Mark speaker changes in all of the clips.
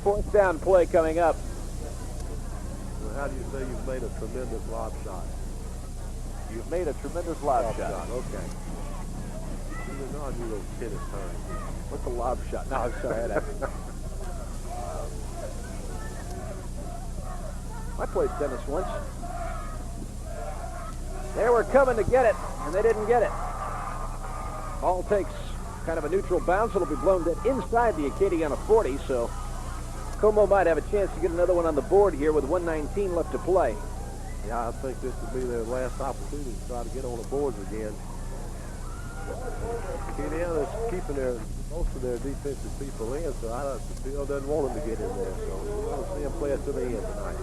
Speaker 1: Fourth down play coming up.
Speaker 2: Well, how do you say you've made a tremendous lob shot?
Speaker 1: You've made a tremendous lob shot.
Speaker 2: Okay. You're not you those tennis turns.
Speaker 1: What's a lob shot? No, I'm sorry. I played tennis once. They were coming to get it, and they didn't get it. Ball takes kind of a neutral bounce. It'll be blown dead inside the Acadiana 40, so Comeaux might have a chance to get another one on the board here with 1:19 left to play.
Speaker 2: Yeah, I think this will be their last opportunity to try to get on the boards again. Acadiana's keeping most of their defensive people in, so the field doesn't want them to get in there. So we're going to see them play it to the end tonight.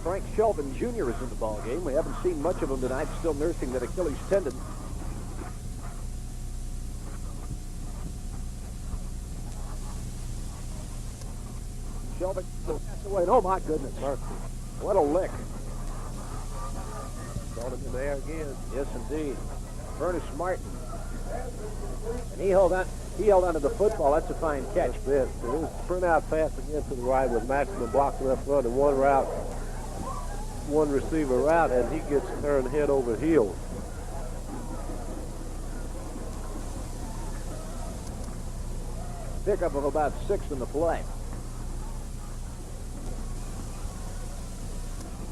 Speaker 1: Frank Shelvin Jr. is in the ball game. We haven't seen much of him tonight, still nursing that Achilles tendon. Shelvin will pass away. Oh, my goodness, mercy. What a lick.
Speaker 2: Got him in the air again.
Speaker 1: Yes, indeed. Ernest Martin. And he held on to the football. That's a fine catch.
Speaker 2: It was a sprint out pass again to the right with Maximum blocking up front and one receiver route, and he gets turned head over heels.
Speaker 1: Pickup of about 6 in the play.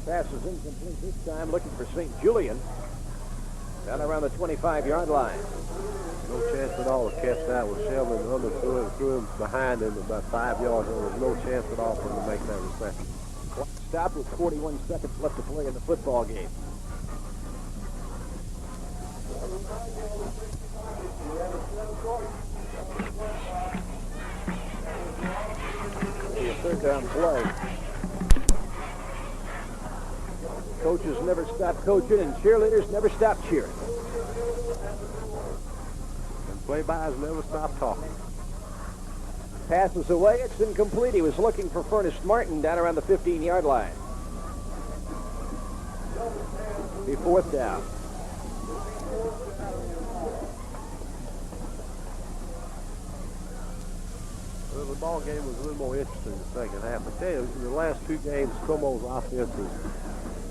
Speaker 1: Pass is incomplete this time, looking for St. Julian. Down around the 25-yard line.
Speaker 2: No chance at all to catch that with Shelvin underthrew it, threw him behind him about 5 yards. There was no chance at all for him to make that reception.
Speaker 1: Stop with 41 seconds left to play in the football game. A third down play. Coaches never stop coaching, and cheerleaders never stop cheering.
Speaker 2: And play-bys never stop talking.
Speaker 1: Passes away. It's incomplete. He was looking for Ernest Martin down around the 15-yard line. Be fourth down.
Speaker 2: Well, the ball game was a little more interesting in the second half. I tell you, in the last 2 games, Comeaux's offense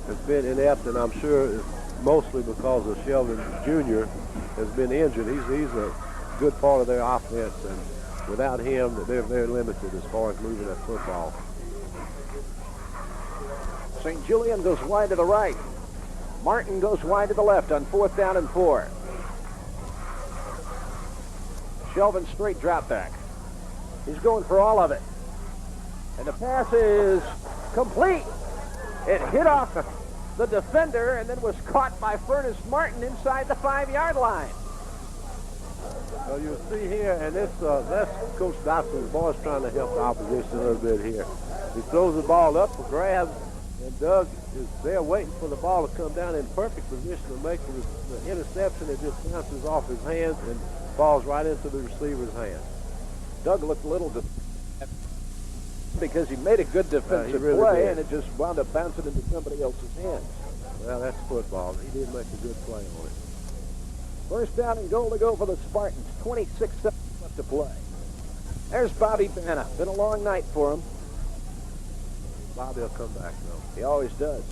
Speaker 2: has been inept, and I'm sure it's mostly because of Shelvin Jr. has been injured. He's a good part of their offense, and without him, they're very limited as far as moving that football.
Speaker 1: St. Julian goes wide to the right. Martin goes wide to the left on 4th down and 4. Shelvin straight drop back. He's going for all of it. And the pass is complete. It hit off the defender and then was caught by Ernest Martin inside the 5-yard line.
Speaker 2: So you'll see here, and that's Coach Dotson's boys trying to help the opposition a little bit here. He throws the ball up for grabs, and Doug is there waiting for the ball to come down in perfect position to make the interception. It just bounces off his hands and falls right into the receiver's hands.
Speaker 1: Doug looked a little because he made a good defensive
Speaker 2: really
Speaker 1: play,
Speaker 2: did.
Speaker 1: and it just wound up bouncing into somebody else's hands.
Speaker 2: Well, that's football. He did make a good play on it.
Speaker 1: First down and goal to go for the Spartans. 26 seconds left to play. There's Bobby Banna. Been a long night for him.
Speaker 2: Bobby will come back, though.
Speaker 1: He always does.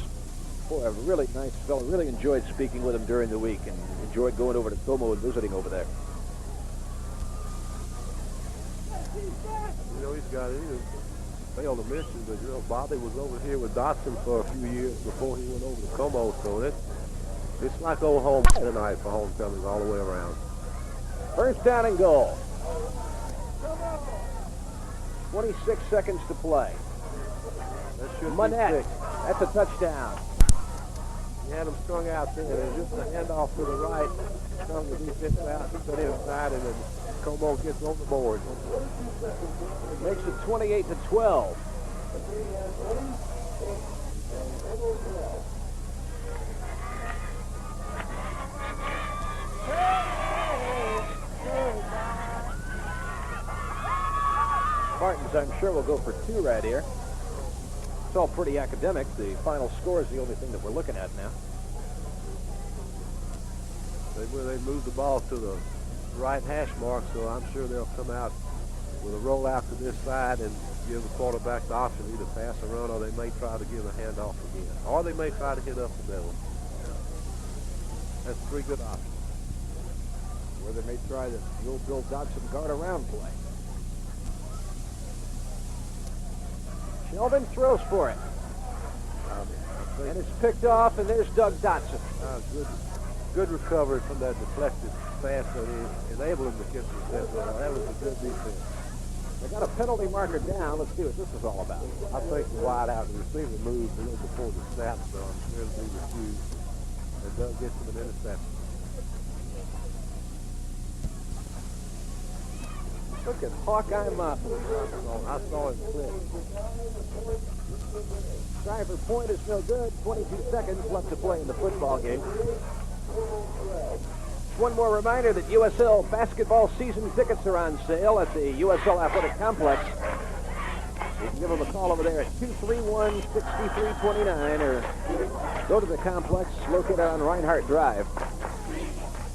Speaker 1: Boy, a really nice fellow. Really enjoyed speaking with him during the week and enjoyed going over to Comeaux and visiting over there.
Speaker 2: You know, he failed to mention, but you know, Bobby was over here with Dotson for a few years before he went over to Comeaux, so it's like old home tonight for homecomings all the way around.
Speaker 1: First down and goal. 26 seconds to play.
Speaker 2: That should
Speaker 1: Manette.
Speaker 2: be 6.
Speaker 1: That's a touchdown.
Speaker 2: He had him strung out there. There's just a handoff to the right. Strung the defense out. He put inside, and then Comeaux gets on the board.
Speaker 1: Makes it 28-12. Spartans, I'm sure, will go for 2 right here. It's all pretty academic. The final score is the only thing that we're looking at now.
Speaker 2: They move the ball to the right hash mark, so I'm sure they'll come out with a roll out to this side and give the quarterback the option to either pass or run, or they may try to give a handoff again. Or they may try to hit up the middle. That's three good options.
Speaker 1: Or they may try the old Bill Dodson guard around play. Shelvin throws for it. And it's picked off, and there's Doug Dotson.
Speaker 2: Good recovery from that deflected pass that enabled him to get the set. That was a good defense.
Speaker 1: They got a penalty marker down. Let's see what this is all about.
Speaker 2: I think the wide out, the receiver moved a little before the snap, so I'm sure it'll be refused. And Doug gets him an interception.
Speaker 1: Look at Hawkeye Mop.
Speaker 2: I saw him clip.
Speaker 1: Try for point is no good. 22 seconds left to play in the football game. One more reminder that USL basketball season tickets are on sale at the USL Athletic Complex. You can give them a call over there at 231-6329 or go to the complex located on Reinhardt Drive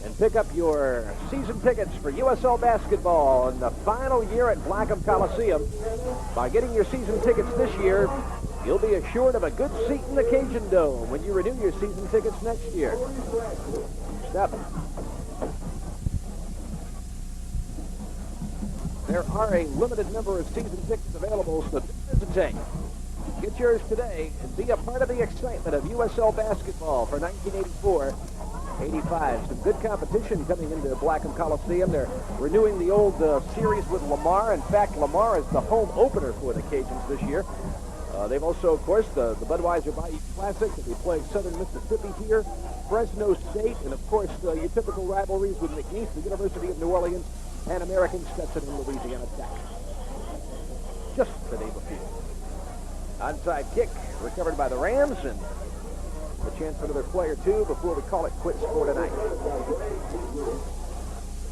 Speaker 1: and pick up your season tickets for USL basketball in the final year at Blackham Coliseum. By getting your season tickets this year, you'll be assured of a good seat in the Cajun Dome when you renew your season tickets next year. Step. There are a limited number of season tickets available, so don't hesitate. Get yours today and be a part of the excitement of USL basketball for 1984-85. Some good competition coming into Blackham Coliseum. They're renewing the old series with Lamar. In fact, Lamar is the home opener for the Cajuns this year. They've also, of course, the Budweiser Bayou Classic. They'll be playing Southern Mississippi here, Fresno State, and, of course, your typical rivalries with McNeese, the University of New Orleans, and American Stetson and Louisiana Tech. Just to name a few. Onside kick recovered by the Rams, and a chance for another play or two before we call it quits for tonight.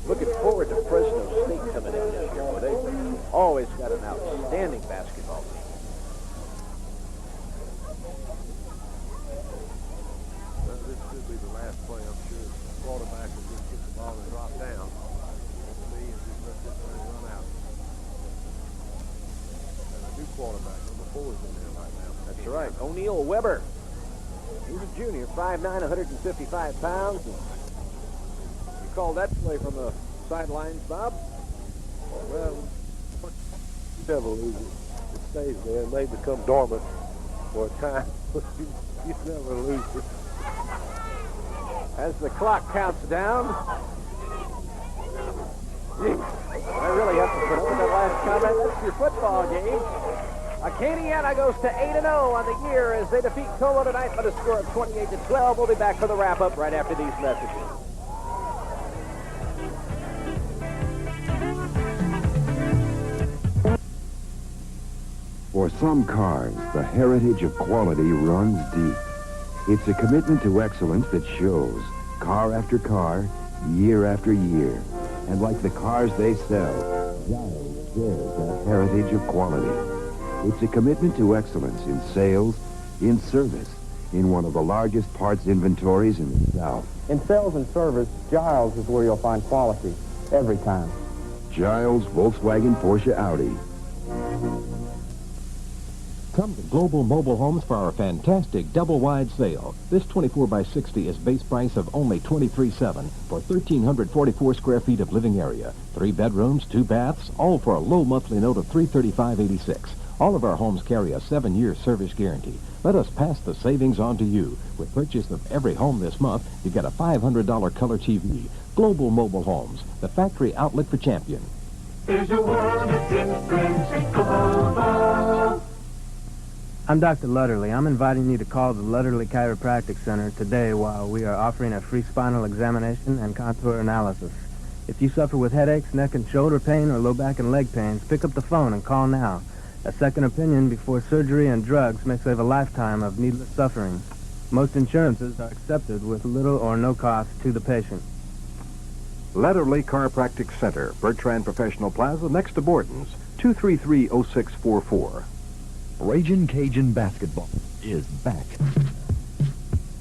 Speaker 1: Looking forward to Fresno State coming in this year. They've always got an outstanding basketball team.
Speaker 2: Well, this should be the last play, I'm sure. The quarterback will just get the ball and drop down. And just let this thing run out. And a new quarterback, number 4 is in there right now.
Speaker 1: That's right, O'Neal Weber. He's a junior, 5'9", 155 pounds. And you call that play from the sidelines, Bob?
Speaker 2: Well, you never lose it. It stays there. It may become dormant for a time, but you never lose it.
Speaker 1: As the clock counts down, I really have to put up with that last comment. That's your football game. Acadiana goes to 8-0 on the year as they defeat Comeaux tonight by the score of 28-12. We'll be back for the wrap-up right after these messages.
Speaker 3: For some cars, the heritage of quality runs deep. It's a commitment to excellence that shows, car after car, year after year. And like the cars they sell, Giles shares that heritage of quality. It's a commitment to excellence in sales, in service, in one of the largest parts inventories in the South.
Speaker 4: In sales and service, Giles is where you'll find quality every time.
Speaker 3: Giles, Volkswagen, Porsche, Audi.
Speaker 5: Come to Global Mobile Homes for our fantastic double-wide sale. This 24x60 is base price of only $23,700 for 1,344 square feet of living area. 3 bedrooms, 2 baths, all for a low monthly note of $335.86. All of our homes carry a 7-year service guarantee. Let us pass the savings on to you. With purchase of every home this month, you get a $500 color TV. Global Mobile Homes, the factory outlet for Champion.
Speaker 6: There's a world of difference at Global.
Speaker 4: I'm Dr. Lutterly. I'm inviting you to call the Lutterly Chiropractic Center today while we are offering a free spinal examination and contour analysis. If you suffer with headaches, neck and shoulder pain, or low back and leg pains, pick up the phone and call now. A second opinion before surgery and drugs may save a lifetime of needless suffering. Most insurances are accepted with little or no cost to the patient.
Speaker 7: Lutterly Chiropractic Center, Bertrand Professional Plaza, next to Borden's, 233-0644.
Speaker 8: Ragin' Cajun Basketball is back.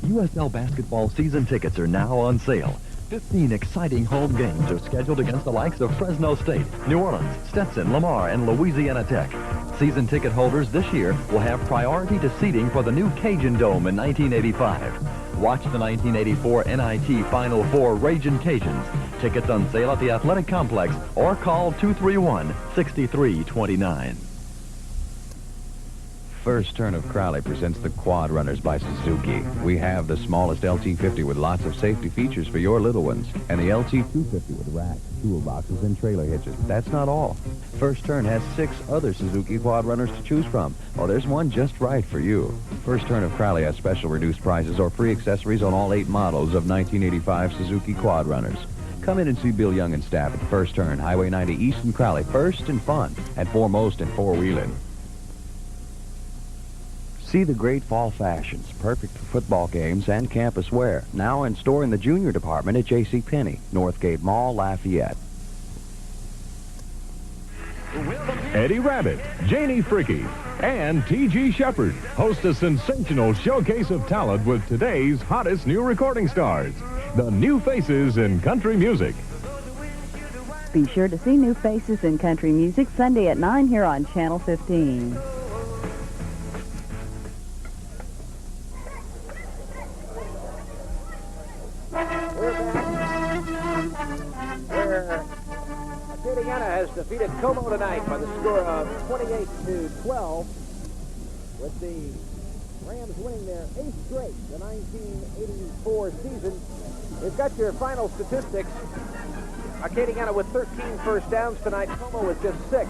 Speaker 8: USL basketball season tickets are now on sale. 15 exciting home games are scheduled against the likes of Fresno State, New Orleans, Stetson, Lamar, and Louisiana Tech. Season ticket holders this year will have priority to seating for the new Cajun Dome in 1985. Watch the 1984 NIT Final Four Ragin' Cajuns. Tickets on sale at the Athletic Complex or call 231-6329.
Speaker 9: First Turn of Crowley presents the Quad Runners by Suzuki. We have the smallest LT50 with lots of safety features for your little ones, and the LT250 with racks, toolboxes, and trailer hitches. That's not all. First Turn has 6 other Suzuki Quad Runners to choose from. Oh, there's one just right for you. First Turn of Crowley has special reduced prices or free accessories on all 8 models of 1985 Suzuki Quad Runners. Come in and see Bill Young and staff at First Turn, Highway 90 East in Crowley. First in fun and foremost in four-wheeling. See the great fall fashions, perfect for football games and campus wear. Now in store in the junior department at JCPenney, Northgate Mall, Lafayette.
Speaker 10: Eddie Rabbit, Janie Fricke, and T.G. Shepard host a sensational showcase of talent with today's hottest new recording stars, the new faces in country music.
Speaker 11: Be sure to see New Faces in Country Music Sunday at 9 here on Channel 15.
Speaker 1: Acadiana has defeated Comeaux tonight by the score of 28-12, with the Rams winning their 8th straight, the 1984 season. We've got your final statistics. Acadiana with 13 first downs tonight, Comeaux with just 6.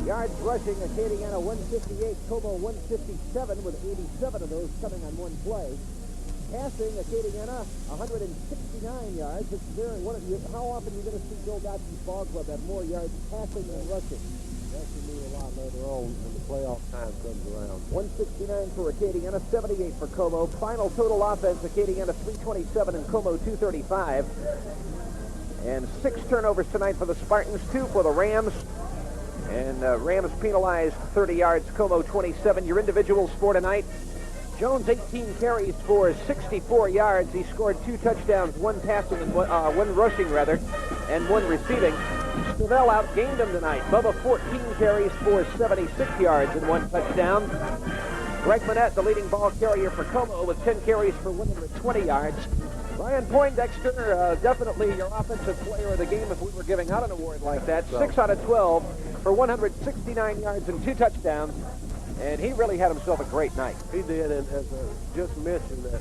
Speaker 1: Yards rushing, Acadiana 158, Comeaux 157, with 87 of those coming on one play. Passing, Acadiana 169 yards. It's very, how often are you going to see Bill Dotson's ball club have more yards passing than rushing?
Speaker 2: That should mean a lot later on when the playoff time comes around.
Speaker 1: 169 for Acadiana, 78 for Comeaux. Final total offense, Acadiana 327 and Comeaux 235. And 6 turnovers tonight for the Spartans, 2 for the Rams. And Rams penalized 30 yards, Comeaux 27. Your individuals for tonight: Jones 18 carries for 64 yards. He scored 2 touchdowns, 1 passing and one rushing and 1 receiving. Savell outgained him tonight. Bubba 14 carries for 76 yards and 1 touchdown. Greg Manette, the leading ball carrier for Comeaux, with 10 carries for 120 yards. Ryan Poindexter, definitely your offensive player of the game if we were giving out an award like that. 6 out of 12 for 169 yards and 2 touchdowns. And he really had himself a great night.
Speaker 2: He did, and as I just mentioned that,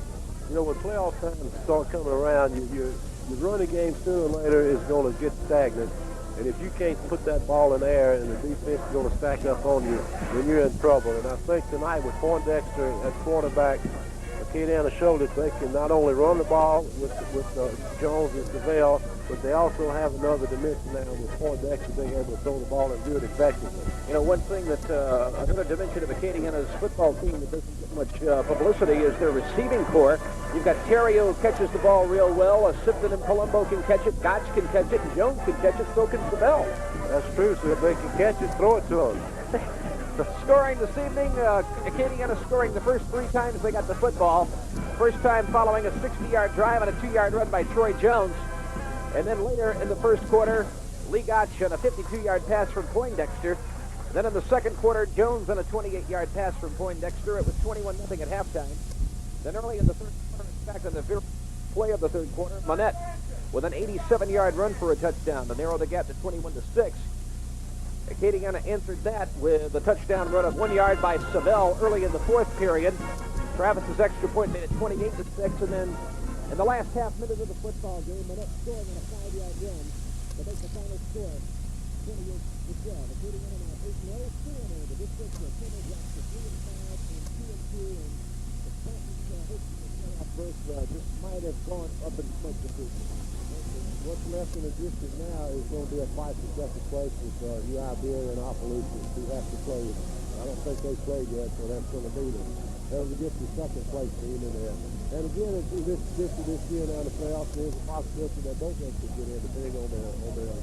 Speaker 2: when playoff times start coming around, your running game sooner or later is going to get stagnant. And if you can't put that ball in the air and the defense is going to stack up on you, then you're in trouble. And I think tonight with Poindexter at quarterback, Acadiana showed that they can not only run the ball with Jones and Savell, but they also have another dimension now with Poindexter being able to throw the ball and do it effectively.
Speaker 1: One thing that another dimension of Acadiana's football team that doesn't get much publicity is their receiving corps. You've got Terrio who catches the ball real well. Sipton and Palumbo can catch it. Gotch can catch it. And Jones can catch it. So can Savell.
Speaker 2: That's true. So if they can catch it, throw it to them.
Speaker 1: Scoring this evening, Acadiana scoring the first 3 times they got the football. First time following a 60-yard drive and a 2-yard run by Troy Jones. And then later in the first quarter, Lee Gotch on a 52-yard pass from Poindexter. Then in the second quarter, Jones on a 28-yard pass from Poindexter. It was 21-0 at halftime. Then early in the third quarter, in fact, in the very play of the third quarter, Manette with an 87-yard run for a touchdown to narrow the gap to 21-6. Acadiana answered that with a touchdown run of 1 yard by Savell early in the fourth period. Travis's extra point made it 28-6, and then in the last half minute of the football game, Manette scoring on a 5-yard run to make the final score 28-12. Acadiana now 8-0, 2-0. The district will finish up to 3-5 and 2-2, and the Spartans hoping the playoff berth just might have gone up in smoke this evening.
Speaker 2: What's left in the district now is going to be a fight for second place with UIB and Opelousas, who have to play. I don't think they played yet, so that's going to be them. They'll get the second place team in there. And again, this year now in the playoffs, there's a possibility that both of them could get in, depending on their